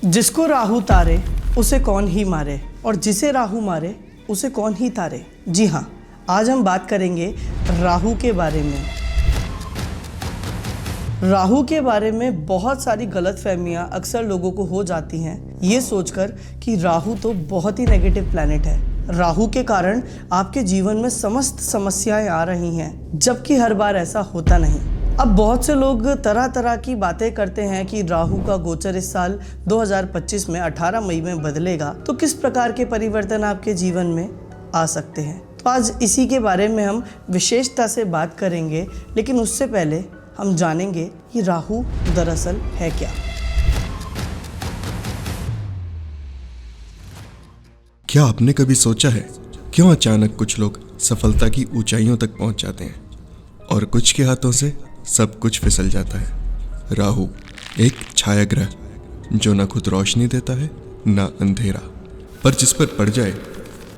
जिसको राहु तारे उसे कौन ही मारे, और जिसे राहु मारे उसे कौन ही तारे। जी हाँ, आज हम बात करेंगे राहु के बारे में। राहु के बारे में बहुत सारी गलतफहमियां अक्सर लोगों को हो जाती हैं, ये सोचकर कि राहु तो बहुत ही नेगेटिव प्लैनेट है। राहु के कारण आपके जीवन में समस्त समस्याएं आ रही हैं, जबकि हर बार ऐसा होता नहीं। अब बहुत से लोग तरह तरह की बातें करते हैं कि राहु का गोचर इस साल 2025 में 18 मई में बदलेगा, तो किस प्रकार के परिवर्तन आपके जीवन में आ सकते हैं। तो आज इसी के बारे में हम विशेषता से बात करेंगे, लेकिन उससे पहले हम जानेंगे कि राहु दरअसल है क्या। क्या आपने कभी सोचा है क्यों अचानक कुछ लोग सफलता की ऊंचाइयों तक पहुंच जाते हैं और कुछ के हाथों से सब कुछ फिसल जाता है। राहु एक छाया ग्रह जो न खुद रोशनी देता है न अंधेरा, पर जिस पर पड़ जाए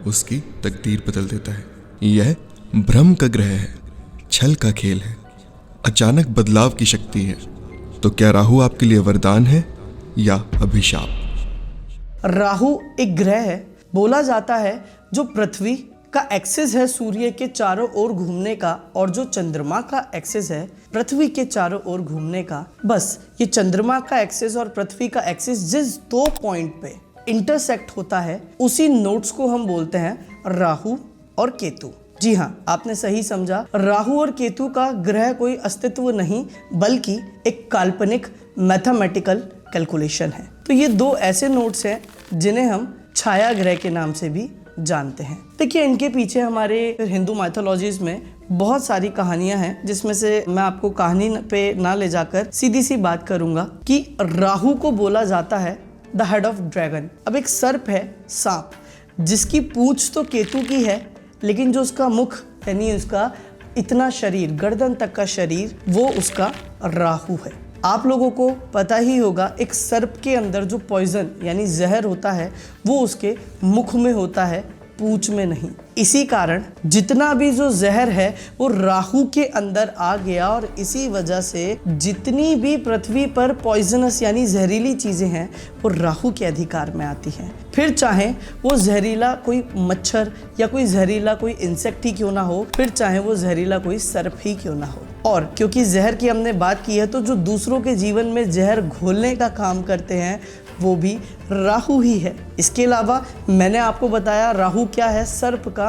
उसकी तकदीर बदल देता है। यह भ्रम का ग्रह है, छल का खेल है, अचानक बदलाव की शक्ति है। तो क्या राहु आपके लिए वरदान है या अभिशाप? राहु एक ग्रह है, बोला जाता है, जो पृथ्वी का एक्सिस है सूर्य के चारों ओर घूमने का, और जो चंद्रमा का एक्सिस है पृथ्वी के चारों ओर घूमने का। बस ये चंद्रमा का एक्सिस और पृथ्वी का एक्सिस जिस दो पॉइंट पे इंटरसेक्ट होता है, उसी नोड्स को हम बोलते हैं राहु और केतु। जी हाँ, आपने सही समझा। राहु और केतु का ग्रह कोई अस्तित्व नहीं, बल्कि एक काल्पनिक मैथमेटिकल कैलकुलेशन है। तो ये दो ऐसे नोड्स हैं जिन्हें हम छाया ग्रह के नाम से भी जानते हैं। देखिए, इनके पीछे हमारे हिंदू माइथोलॉजीज में बहुत सारी कहानियां हैं, जिसमें से मैं आपको कहानी पे ना ले जाकर सीधी सी बात करूंगा कि राहु को बोला जाता है द हेड ऑफ ड्रैगन। अब एक सर्प है, सांप, जिसकी पूंछ तो केतु की है, लेकिन जो उसका मुख यानी उसका इतना शरीर, गर्दन तक का शरीर, वो उसका राहु है। आप लोगों को पता ही होगा, एक सर्प के अंदर जो पॉइजन यानी जहर होता है वो उसके मुख में होता है, पूंछ में नहीं। इसी कारण जितना भी जो जहर है वो राहु के अंदर आ गया, और इसी वजह से जितनी भी पृथ्वी पर पॉइजनस यानी जहरीली चीजें हैं वो राहु के अधिकार में आती हैं। फिर चाहे वो जहरीला कोई मच्छर या कोई जहरीला कोई इंसेक्ट ही क्यों ना हो, फिर चाहे वो जहरीला कोई सर्प ही क्यों ना हो। और क्योंकि जहर की हमने बात की है, तो जो दूसरों के जीवन में जहर घोलने का काम करते हैं वो भी राहु ही है। इसके अलावा मैंने आपको बताया राहु क्या है, सर्प का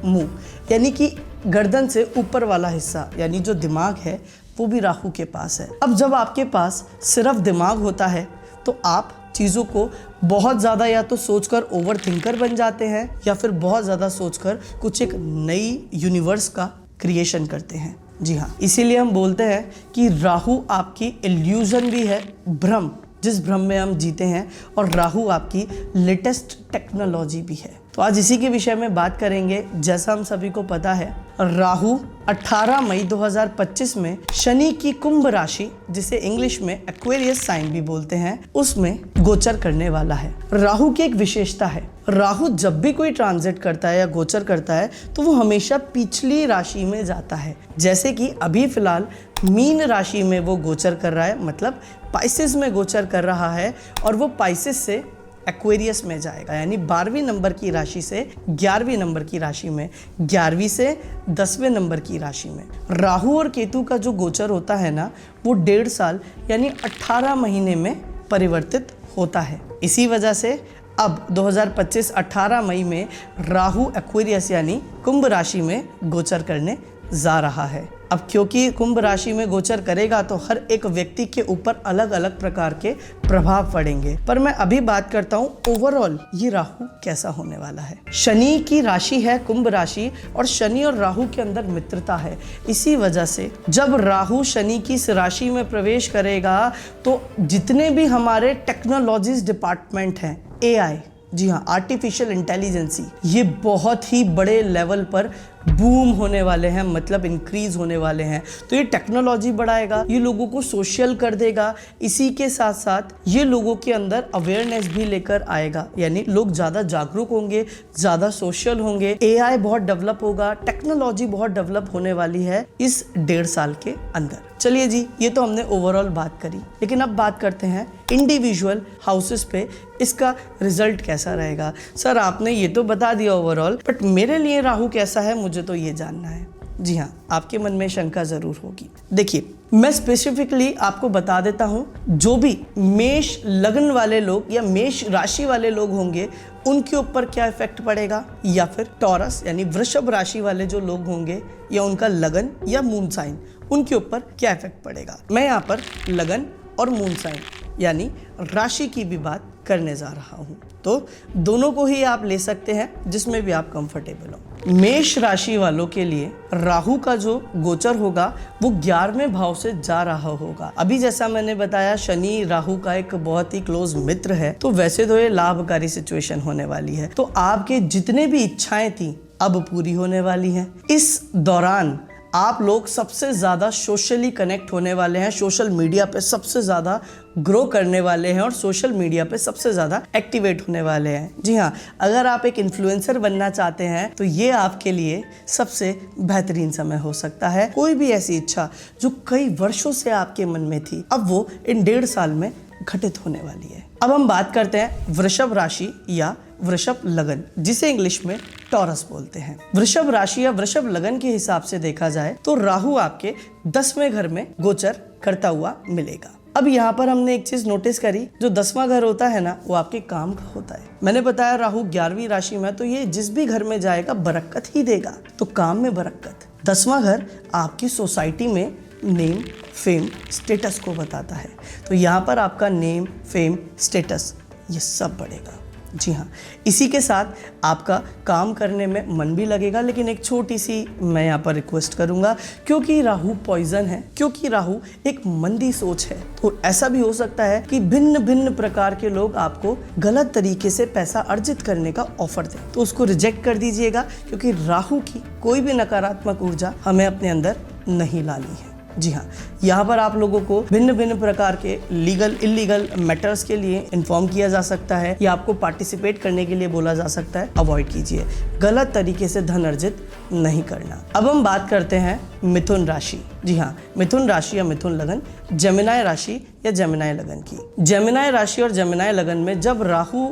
मुंह, यानी कि गर्दन से ऊपर वाला हिस्सा, यानी जो दिमाग है वो भी राहु के पास है। अब जब आपके पास सिर्फ दिमाग होता है तो आप चीज़ों को बहुत ज़्यादा या तो सोचकर ओवर थिंकर बन जाते हैं, या फिर बहुत ज़्यादा सोचकर कुछ एक नई यूनिवर्स का क्रिएशन करते हैं। जी हाँ, इसीलिए हम बोलते हैं कि राहु आपकी इल्यूजन भी है, भ्रम, जिस भ्रम में हम जीते हैं, और राहु आपकी लेटेस्ट टेक्नोलॉजी भी है। तो आज इसी के विषय में बात करेंगे। जैसा हम सभी को पता है, राहु 18 मई 2025 में शनि की कुंभ राशि, जिसे इंग्लिश में एक्वेरियस साइन भी बोलते हैं, उसमें गोचर करने वाला है। राहु की एक विशेषता है, राहु जब भी कोई ट्रांजिट करता है या गोचर करता है तो वो हमेशा पिछली राशि में जाता है। जैसे कि अभी फिलहाल मीन राशि में वो गोचर कर रहा है, मतलब पाइसेस में गोचर कर रहा है, और वो पाइसेस से एक्वेरियस में जाएगा, यानी 12वीं नंबर की राशि से 11वीं नंबर की राशि में, 11वीं से 10वें नंबर की राशि में। राहु और केतु का जो गोचर होता है ना, वो 1.5 साल यानी 18 महीने में परिवर्तित होता है। इसी वजह से अब 2025 18 मई में राहु एक्वेरियस यानी कुंभ राशि में गोचर करने जा रहा है। अब क्योंकि कुंभ राशि में गोचर करेगा तो हर एक व्यक्ति के ऊपर अलग अलग प्रकार के प्रभाव पड़ेंगे, पर मैं अभी बात करता हूँ ओवरऑल ये राहु कैसा होने वाला है। शनि की राशि है कुंभ राशि, और शनि और राहु के अंदर मित्रता है। इसी वजह से जब राहु शनि की इस राशि में प्रवेश करेगा तो जितने भी हमारे टेक्नोलॉजीज डिपार्टमेंट हैं, AI, जी हाँ, आर्टिफिशियल इंटेलिजेंसी, ये बहुत ही बड़े लेवल पर बूम होने वाले हैं, मतलब इंक्रीज होने वाले हैं। तो ये टेक्नोलॉजी बढ़ाएगा, ये लोगों को सोशल कर देगा, इसी के साथ साथ ये लोगों के अंदर अवेयरनेस भी लेकर आएगा, यानी लोग ज़्यादा जागरूक होंगे, ज़्यादा सोशल होंगे, AI बहुत डेवलप होगा, टेक्नोलॉजी बहुत डेवलप होने वाली है इस 1.5 साल के अंदर। चलिए जी, ये तो हमने ओवरऑल बात करी, लेकिन अब बात करते हैं इंडिविजुअल हाउसेस पे इसका रिजल्ट कैसा रहेगा। सर आपने ये तो बता दिया ओवरऑल, बट मेरे लिए राहु कैसा है मुझे तो ये जानना है। जी हाँ, आपके मन में शंका जरूर होगी। देखिए, मैं स्पेसिफिकली आपको बता देता हूँ, जो भी मेष लग्न वाले लोग या मेष राशि वाले लोग होंगे उनके ऊपर क्या इफेक्ट पड़ेगा, या फिर टॉरस यानी वृषभ राशि वाले जो लोग होंगे या उनका लगन या मून साइन उनके ऊपर क्या इफेक्ट पड़ेगा। मैं यहाँ पर लगन और मून साइन यानी राशि की भी बात करने जा रहा हूँ, तो दोनों को ही आप ले सकते हैं जिसमें भी आप कंफर्टेबल हो। मेष राशि वालों के लिए राहु का जो गोचर होगा वो 11वें भाव से जा रहा होगा। अभी जैसा मैंने बताया शनि राहु का एक बहुत ही क्लोज मित्र है, तो वैसे तो ये लाभकारी सिचुएशन होने वाली है। तो आपके जितने भी इच्छाएं थी अब पूरी होने वाली हैं। इस दौरान आप लोग सबसे ज़्यादा सोशली कनेक्ट होने वाले हैं, सोशल मीडिया पे सबसे ज़्यादा ग्रो करने वाले हैं और सोशल मीडिया पे सबसे ज़्यादा एक्टिवेट होने वाले हैं। जी हाँ, अगर आप एक इन्फ्लुएंसर बनना चाहते हैं तो ये आपके लिए सबसे बेहतरीन समय हो सकता है। कोई भी ऐसी इच्छा जो कई वर्षों से आपके मन में थी, अब वो इन 1.5 साल में घटित होने वाली है। अब हम बात करते हैं वृषभ राशि या वृषभ लगन, जिसे इंग्लिश में टॉरस बोलते हैं। वृषभ राशि या वृषभ लगन के हिसाब से देखा जाए तो राहु आपके 10वें घर में गोचर करता हुआ मिलेगा। अब यहाँ पर हमने एक चीज नोटिस करी, जो 10वां घर होता है ना वो आपके काम का होता है। मैंने बताया राहु 11वीं राशि में, तो ये जिस भी घर में जाएगा बरकत ही देगा, तो काम में बरकत। 10वां घर आपकी सोसाइटी में नेम फेम स्टेटस को बताता है, तो यहाँ पर आपका नेम फेम स्टेटस ये सब बढ़ेगा। जी हाँ, इसी के साथ आपका काम करने में मन भी लगेगा। लेकिन एक छोटी सी मैं यहाँ पर रिक्वेस्ट करूँगा, क्योंकि राहु पॉइजन है, क्योंकि राहु एक मंदी सोच है, तो ऐसा भी हो सकता है कि भिन्न भिन्न प्रकार के लोग आपको गलत तरीके से पैसा अर्जित करने का ऑफर दें, तो उसको रिजेक्ट कर दीजिएगा, क्योंकि राहु की कोई भी नकारात्मक ऊर्जा हमें अपने अंदर नहीं लानी है। जी हाँ, यहाँ पर आप लोगों को भिन्न भिन्न प्रकार के लीगल इलीगल मैटर्स के लिए इन्फॉर्म किया जा सकता है या आपको पार्टिसिपेट करने के लिए बोला जा सकता है। अवॉइड कीजिए, गलत तरीके से धन अर्जित नहीं करना। अब हम बात करते हैं मिथुन राशि। जी हाँ, मिथुन राशि या मिथुन लगन, जेमिनाई राशि या जेमिनाई लगन की। जेमिनाई राशि और जेमिनाई लगन में जब राहु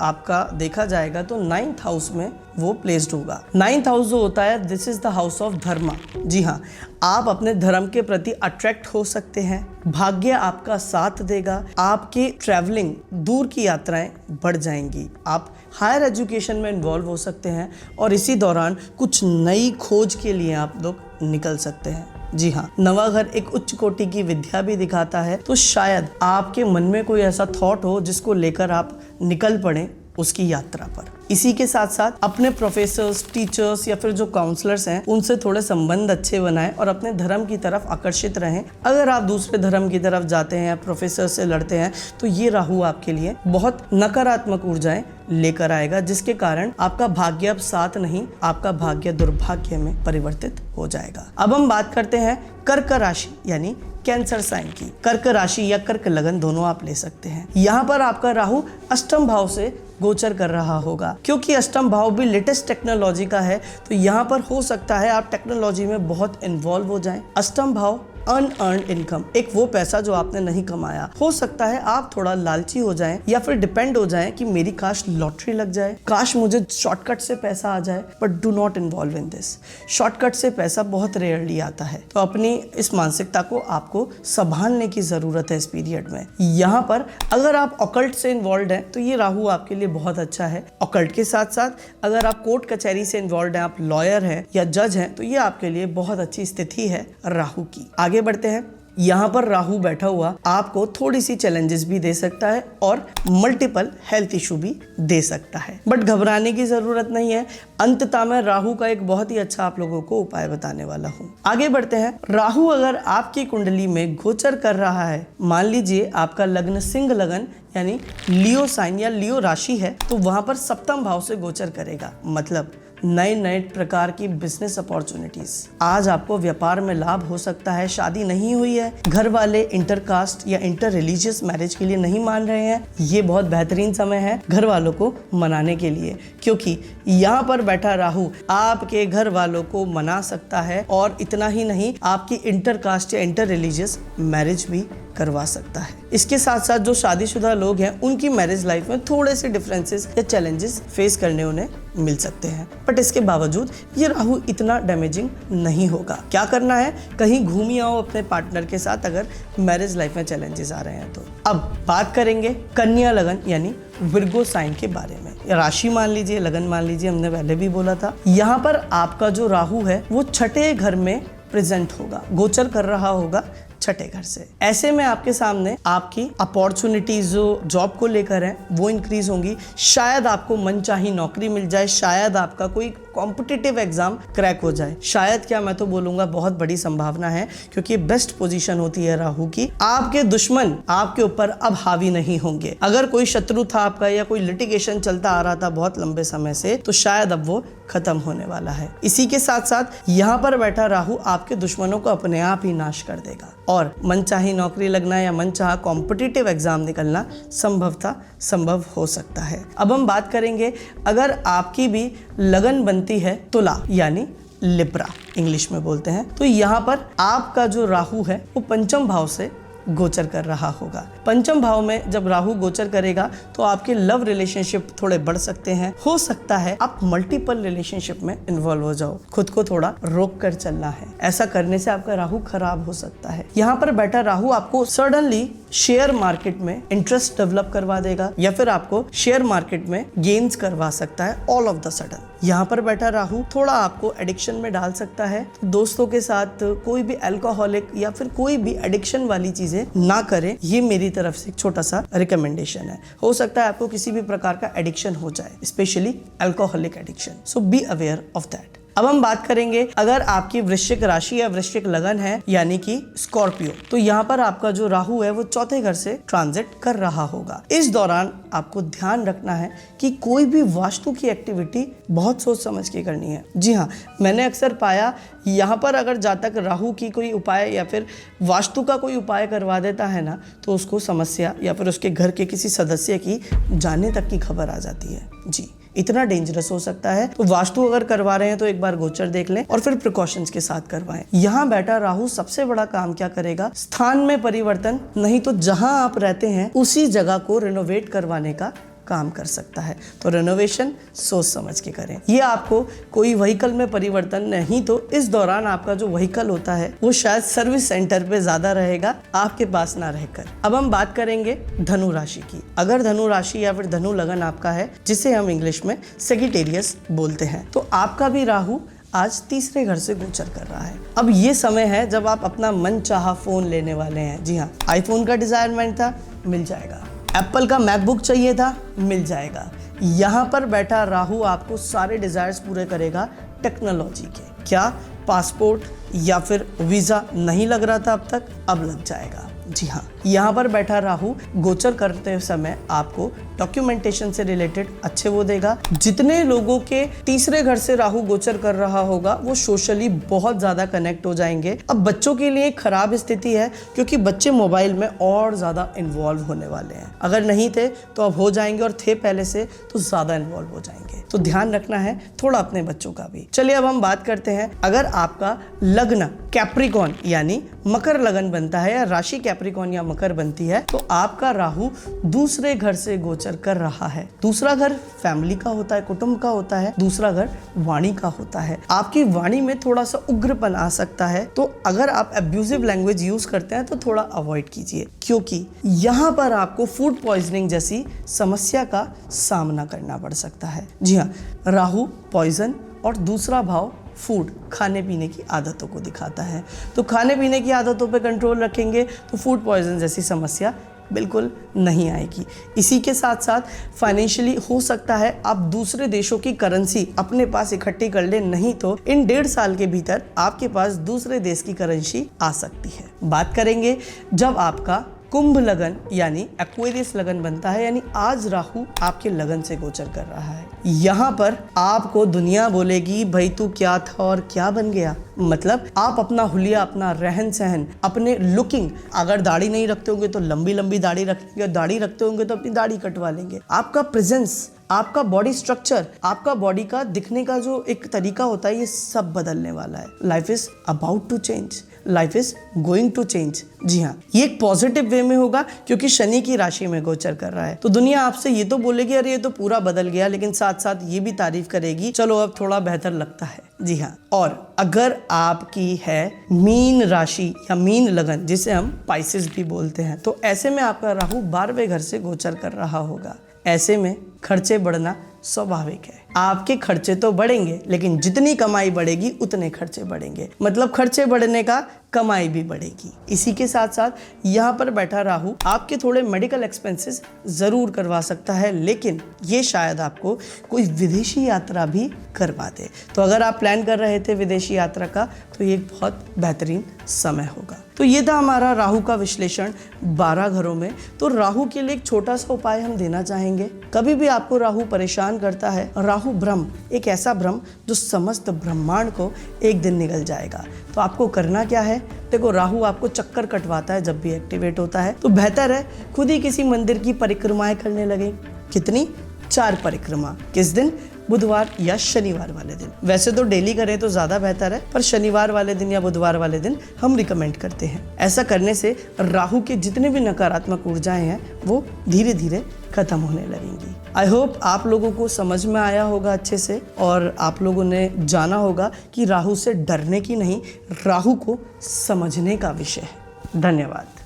आपका देखा जाएगा तो 9th हाउस में वो प्लेस्ड होगा। 9th हाउस जो होता है, this is the house of धर्म। जी हाँ, आप अपने धर्म के प्रति अट्रैक्ट हो सकते हैं, भाग्य आपका साथ देगा, आपके ट्रैवलिंग दूर की यात्राएं बढ़ जाएंगी, आप हायर एजुकेशन में इन्वॉल्व हो सकते हैं और इसी दौरान कुछ नई खोज के लिए आप लोग निकल सकते हैं। जी हाँ, नवा घर एक उच्च कोटि की विद्या भी दिखाता है, तो शायद आपके मन में कोई ऐसा थॉट हो जिसको लेकर आप निकल पड़े उसकी यात्रा पर। इसी के साथ साथ अपने प्रोफेसर्स, टीचर्स या फिर जो काउंसलर्स हैं उनसे थोड़े संबंध अच्छे बनाएं और अपने धर्म की तरफ आकर्षित रहें। अगर आप दूसरे धर्म की तरफ जाते हैं, प्रोफेसर से लड़ते हैं, तो ये राहु आपके लिए बहुत नकारात्मक ऊर्जाएं लेकर आएगा, जिसके कारण आपका भाग्य अब साथ नहीं, आपका भाग्य दुर्भाग्य में परिवर्तित हो जाएगा। अब हम बात करते हैं कर्क राशि यानी कैंसर साइन की। कर्क राशि या कर्क लगन दोनों आप ले सकते हैं। यहाँ पर आपका राहु 8म भाव से गोचर कर रहा होगा, क्योंकि 8म भाव भी लेटेस्ट टेक्नोलॉजी का है, तो यहाँ पर हो सकता है आप टेक्नोलॉजी में बहुत इन्वॉल्व हो जाएं। 8म भाव अनअर्न्ड इनकम, एक वो पैसा जो आपने नहीं कमाया, हो सकता है आप थोड़ा लालची हो जाएं या फिर डिपेंड हो जाएं कि मेरी काश लॉटरी लग जाए, काश मुझे शॉर्टकट से पैसा आ जाए, but do not involve in this. Shortcut से पैसा बहुत रेयरली आता है, तो अपनी इस मानसिकता को आपको संभालने की जरूरत है इस पीरियड में। यहाँ पर अगर आप ऑकल्ट से इन्वॉल्व हैं तो ये राहु आपके लिए बहुत अच्छा है। ऑकल्ट के साथ साथ अगर आप कोर्ट कचहरी से इन्वॉल्व हैं, आप लॉयर हैं या जज हैं, तो ये आपके लिए बहुत अच्छी स्थिति है राहु की। आगे बढ़ते हैं। यहाँ पर राहु बैठा हुआ आपको थोड़ी सी चैलेंजेस भी दे सकता है और मल्टीपल हेल्थ इशू भी दे सकता है, बट घबराने की जरूरत नहीं है। अंततः मैं राहु का एक बहुत ही अच्छा आप लोगों को उपाय बताने वाला हूँ। आगे बढ़ते हैं। राहु अगर आपकी कुंडली में गोचर कर रहा है, मान लीजिए आपका लग्न सिंह लगन यानी लियो साइन या लियो राशि है, तो वहां पर 7म भाव से गोचर करेगा, मतलब नए नए प्रकार की बिजनेस अपॉर्चुनिटीज। आज आपको व्यापार में लाभ हो सकता है। शादी नहीं हुई है, घर वाले इंटरकास्ट या इंटर रिलीजियस मैरिज के लिए नहीं मान रहे हैं, ये बहुत बेहतरीन समय है घर वालों को मनाने के लिए, क्योंकि यहाँ पर बैठा राहु आपके घर वालों को मना सकता है और इतना ही नहीं, आपकी इंटरकास्ट या इंटर रिलीजियस मैरिज भी करवा सकता है। इसके साथ साथ जो शादीशुदा लोग हैं उनकी मैरिज लाइफ में थोड़े से डिफरेंसेस या चैलेंजेस फेस करने उन्हें मिल सकते हैं, बट इसके बावजूद ये राहु इतना डैमेजिंग नहीं होगा। क्या करना है, कहीं घूम आओ अपने पार्टनर के साथ अगर मैरिज लाइफ में चैलेंजेस आ रहे हैं तो। अब बात करेंगे कन्या लगन यानी विर्गो साइन के बारे में। राशि मान लीजिए, लगन मान लीजिए, हमने पहले भी बोला था। यहाँ पर आपका जो राहु है वो छठे घर में प्रेजेंट होगा, गोचर कर रहा होगा छठे घर से। ऐसे में आपके सामने आपकी अपॉर्चुनिटीज जो जॉब को लेकर है वो इंक्रीज होंगी। शायद आपको मनचाही नौकरी मिल जाए, शायद आपका कोई कॉम्पिटिटिव एग्जाम क्रैक हो जाए। शायद क्या, मैं तो बोलूंगा बहुत बड़ी संभावना है, क्योंकि बेस्ट पोजीशन होती है राहु की। आपके दुश्मन आपके ऊपर अब हावी नहीं होंगे। अगर कोई शत्रु था आपका या कोई लिटिगेशन चलता आ रहा था बहुत लंबे समय से, तो शायद अब वो खत्म होने वाला है। इसी के साथ साथ यहाँ पर बैठा राहु आपके दुश्मनों को अपने आप ही नाश कर देगा और मनचाही नौकरी लगना या मनचाहा कॉम्पिटिटिव एग्जाम निकलना संभव हो सकता है। अब हम बात करेंगे, अगर आपकी भी लगन बनती है तुला यानी लिब्रा इंग्लिश में बोलते हैं, तो यहाँ पर आपका जो राहु है वो पंचम भाव से गोचर कर रहा होगा। पंचम भाव में जब राहु गोचर करेगा तो आपके लव रिलेशनशिप थोड़े बढ़ सकते हैं। हो सकता है आप मल्टीपल रिलेशनशिप में इन्वॉल्व हो जाओ। खुद को थोड़ा रोक कर चलना है, ऐसा करने से आपका राहु खराब हो सकता है। यहाँ पर बैठा राहु आपको सडनली शेयर मार्केट में इंटरेस्ट डेवलप करवा देगा या फिर आपको शेयर मार्केट में गेन्स करवा सकता है ऑल ऑफ द सडन। यहाँ पर बैठा राहु थोड़ा आपको एडिक्शन में डाल सकता है। दोस्तों के साथ कोई भी अल्कोहलिक या फिर कोई भी एडिक्शन वाली चीजें ना करें, ये मेरी तरफ से एक छोटा सा रिकमेंडेशन है। हो सकता है आपको किसी भी प्रकार का एडिक्शन हो जाए, specially alcoholic addiction, so be aware of that. अब हम बात करेंगे, अगर आपकी वृश्चिक राशि या वृश्चिक लगन है यानी कि स्कॉर्पियो, तो यहाँ पर आपका जो राहु है वो चौथे घर से ट्रांजिट कर रहा होगा। इस दौरान आपको ध्यान रखना है कि कोई भी वास्तु की एक्टिविटी बहुत सोच समझ के करनी है। जी हाँ, मैंने अक्सर पाया यहाँ पर अगर जातक राहु की कोई उपाय या फिर वास्तु का कोई उपाय करवा देता है ना, तो उसको समस्या या फिर उसके घर के किसी सदस्य की जाने तक की खबर आ जाती है। जी, इतना डेंजरस हो सकता है। तो वास्तु अगर करवा रहे हैं तो एक बार गोचर देख लें और फिर प्रिकॉशंस के साथ करवाएं। यहाँ बैठा राहु सबसे बड़ा काम क्या करेगा, स्थान में परिवर्तन, नहीं तो जहां आप रहते हैं उसी जगह को रिनोवेट करवाने का काम कर सकता है। तो रेनोवेशन सोच समझ के करें। ये आपको कोई व्हीकल में परिवर्तन, नहीं तो इस दौरान आपका जो व्हीकल होता है वो शायद सर्विस सेंटर पे ज्यादा रहेगा, आपके पास ना रहकर। अब हम बात करेंगे धनु राशि की। अगर धनु राशि या फिर धनु लगन आपका है, जिसे हम इंग्लिश में सेजिटेरियस बोलते हैं, तो आपका भी राहु आज तीसरे घर से गोचर कर रहा है। अब ये समय है जब आप अपना मन चाहा फोन लेने वाले हैं। जी हाँ, आईफोन का डिजायरमेंट था, मिल जाएगा। एप्पल का मैकबुक चाहिए था, मिल जाएगा। यहाँ पर बैठा राहु आपको सारे डिजायर्स पूरे करेगा टेक्नोलॉजी के। क्या पासपोर्ट या फिर वीजा नहीं लग रहा था अब तक, अब लग जाएगा। जी हाँ, यहाँ पर बैठा राहु गोचर करते समय आपको डॉक्यूमेंटेशन से रिलेटेड अच्छे वो देगा। जितने लोगों के तीसरे घर से राहु गोचर कर रहा होगा वो सोशली बहुत ज्यादा कनेक्ट हो जाएंगे। अब बच्चों के लिए खराब स्थिति है, क्योंकि बच्चे मोबाइल में और ज्यादा इन्वॉल्व होने वाले हैं। अगर नहीं थे तो अब हो जाएंगे, और थे पहले से तो ज्यादा इन्वॉल्व हो जाएंगे। तो ध्यान रखना है थोड़ा अपने बच्चों का भी। चलिए अब हम बात करते हैं, अगर आपका लग्न कैप्रिकॉन यानी मकर लगन बनता है या राशि कैप्रिकॉन या मकर बनती है, तो आपका राहु दूसरे घर से गोचर कर रहा है। दूसरा घर फैमिली का होता है, कुटुंब का होता है। दूसरा घर वाणी का होता है। आपकी वाणी में थोड़ा सा उग्रपन आ सकता है, तो अगर आप अब्यूजिव लैंग्वेज यूज करते हैं तो थोड़ा अवॉइड कीजिए, क्योंकि यहाँ पर आपको फूड पॉइजनिंग जैसी समस्या का सामना करना पड़ सकता है। जी हाँ, राहु पॉइजन और दूसरा भाव फूड, खाने पीने की आदतों को दिखाता है। तो खाने पीने की आदतों पे कंट्रोल रखेंगे तो फूड पॉइजन जैसी समस्या बिल्कुल नहीं आएगी। इसी के साथ साथ फाइनेंशियली हो सकता है आप दूसरे देशों की करेंसी अपने पास इकट्ठी कर ले, नहीं तो इन 1.5 साल के भीतर आपके पास दूसरे देश की करेंसी आ सकती है। बात करेंगे जब आपका कुंभ लगन यानी एक्वेरियस लगन बनता है, यानी आज राहु आपके लगन से गोचर कर रहा है। यहाँ पर आपको दुनिया बोलेगी भाई तू क्या था और क्या बन गया। मतलब आप अपना हुलिया, अपना रहन सहन, अपने लुकिंग, अगर दाढ़ी नहीं रखते होंगे तो लंबी लंबी दाढ़ी रखेंगे, दाढ़ी रखते होंगे तो अपनी दाढ़ी कटवा लेंगे। आपका प्रेजेंस, आपका बॉडी स्ट्रक्चर, आपका बॉडी का दिखने का जो एक तरीका होता है, ये सब बदलने वाला है। Life is about to change, life is going to change. जी हाँ, ये एक पॉजिटिव वे में होगा क्योंकि शनि की राशि में गोचर कर रहा है। तो दुनिया आपसे ये तो बोलेगी अरे ये तो पूरा बदल गया, लेकिन साथ साथ ये भी तारीफ करेगी चलो अब थोड़ा बेहतर लगता है। जी हाँ, और अगर आपकी है मीन राशि या मीन लगन, जिसे हम पाइसेस भी बोलते हैं, तो ऐसे में आपका राहु 12वें घर से गोचर कर रहा होगा। ऐसे में खर्चे बढ़ना स्वाभाविक है। आपके खर्चे तो बढ़ेंगे, लेकिन जितनी कमाई बढ़ेगी उतने खर्चे बढ़ेंगे। मतलब खर्चे बढ़ने का कमाई भी बढ़ेगी। इसी के साथ साथ यहाँ पर बैठा राहु आपके थोड़े मेडिकल एक्सपेंसेस जरूर करवा सकता है, लेकिन ये शायद आपको कोई विदेशी यात्रा भी करवा दे। तो अगर आप प्लान कर रहे थे विदेशी यात्रा का, तो ये एक बहुत बेहतरीन समय होगा। तो ये था हमारा राहु का विश्लेषण 12 घरों में। तो राहु के लिए एक छोटा सा उपाय हम देना चाहेंगे। कभी भी आपको राहु परेशान करता है, राहु ब्रह्म, एक ऐसा ब्रह्म जो समस्त ब्रह्मांड को एक दिन निगल जाएगा। तो आपको करना क्या है, देखो राहु आपको चक्कर कटवाता है जब भी एक्टिवेट होता है, तो बेहतर है खुद ही किसी मंदिर की परिक्रमाएं करने लगे। कितनी? 4 परिक्रमा। किस दिन? बुधवार या शनिवार वाले दिन। वैसे तो डेली करें तो ज़्यादा बेहतर है, पर शनिवार वाले दिन या बुधवार वाले दिन हम रिकमेंड करते हैं। ऐसा करने से राहु के जितने भी नकारात्मक ऊर्जाएं हैं वो धीरे धीरे खत्म होने लगेंगी। आई होप आप लोगों को समझ में आया होगा अच्छे से, और आप लोगों ने जाना होगा कि राहु से डरने की नहीं, राहु को समझने का विषय है। धन्यवाद।